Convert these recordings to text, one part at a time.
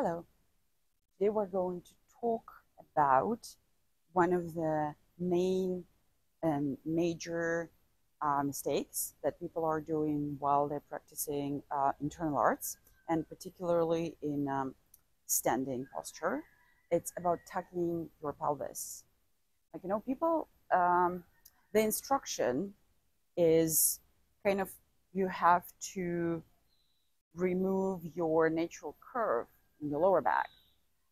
Hello. Today we're going to talk about one of the main and major mistakes that people are doing while they're practicing internal arts, and particularly in standing posture. It's about tucking your pelvis. People, the instruction is kind of you have to remove your natural curve in the lower back.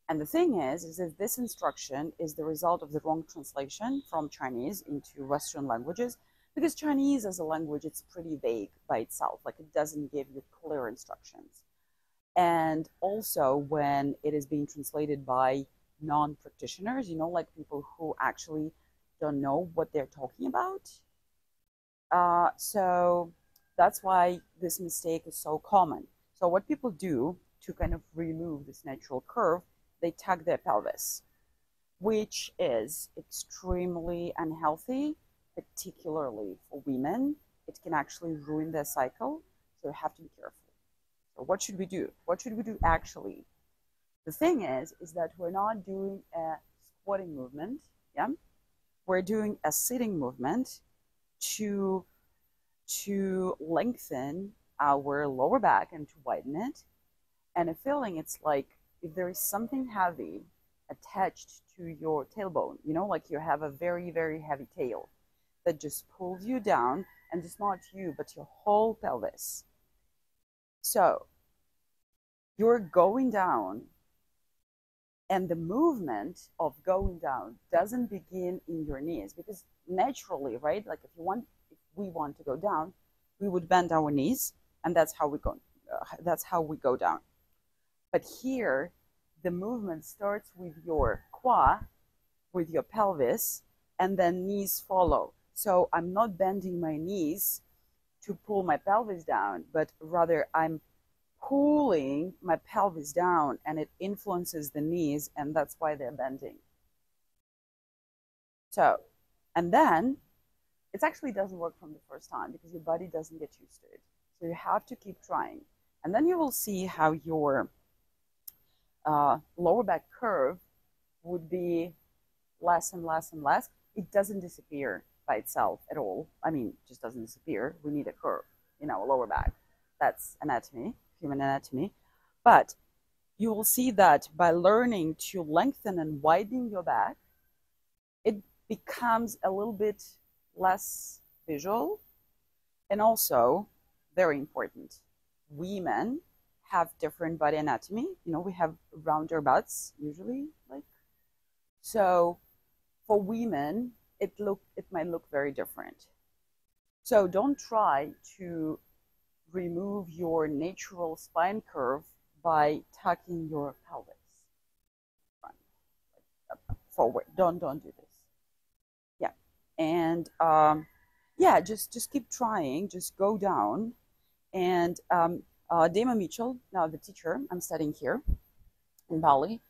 And the thing is that this instruction is the result of the wrong translation from Chinese into Western languages, because Chinese as a language, it's pretty vague by itself. Like, it doesn't give you clear instructions. And also when it is being translated by non-practitioners, like people who actually don't know what they're talking about. So that's why this mistake is so common. So what people do to kind of remove this natural curve, they tuck their pelvis, which is extremely unhealthy, particularly for women. It can actually ruin their cycle, so you have to be careful. So what should we do? What should we do actually? The thing is that we're not doing a squatting movement, yeah? We're doing a sitting movement to lengthen our lower back and to widen it. And a feeling, it's like if there is something heavy attached to your tailbone, like you have a very, very heavy tail that just pulls you down, and it's not you, but your whole pelvis. So you're going down, and the movement of going down doesn't begin in your knees, because naturally, right? Like if we want to go down, we would bend our knees, and that's how we go. That's how we go down. But here, the movement starts with your quad, with your pelvis, and then knees follow. So I'm not bending my knees to pull my pelvis down, but rather I'm pulling my pelvis down, and it influences the knees, and that's why they're bending. So, and then it actually doesn't work from the first time because your body doesn't get used to it. So you have to keep trying. And then you will see how your lower back curve would be less and less and less. It doesn't disappear by itself at all. I mean, it just doesn't disappear. We need a curve in our lower back. That's anatomy, human anatomy. But you will see that by learning to lengthen and widen your back, it becomes a little bit less visual. And also, very important, women have different body anatomy. We have rounder butts usually, like. So for women, it might look very different. So don't try to remove your natural spine curve by tucking your pelvis forward. Don't do this. Yeah. And yeah, just keep trying. Just go down. And Dama Mitchell, now the teacher I'm studying here in Bali,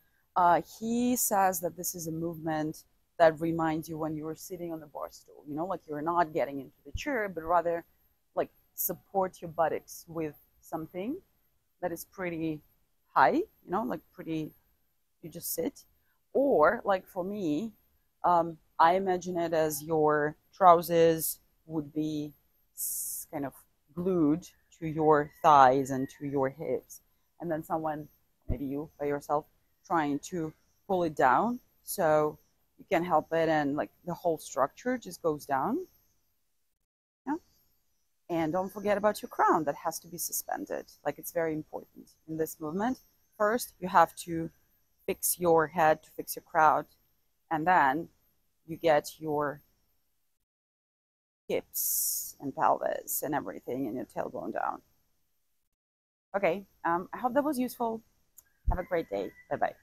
he says that this is a movement that reminds you when you were sitting on the bar stool, like you're not getting into the chair, but rather like support your buttocks with something that is pretty high, like pretty, you just sit. Or like for me, I imagine it as your trousers would be kind of glued to your thighs and to your hips, and then someone, maybe you by yourself, trying to pull it down so you can't help it, and like the whole structure just goes down. Yeah. And don't forget about your crown that has to be suspended. Like, it's very important in this movement. First, you have to fix your head to fix your crown, and then you get your hips and pelvis and everything and your tailbone down. Okay, I hope that was useful. Have a great day. Bye-bye.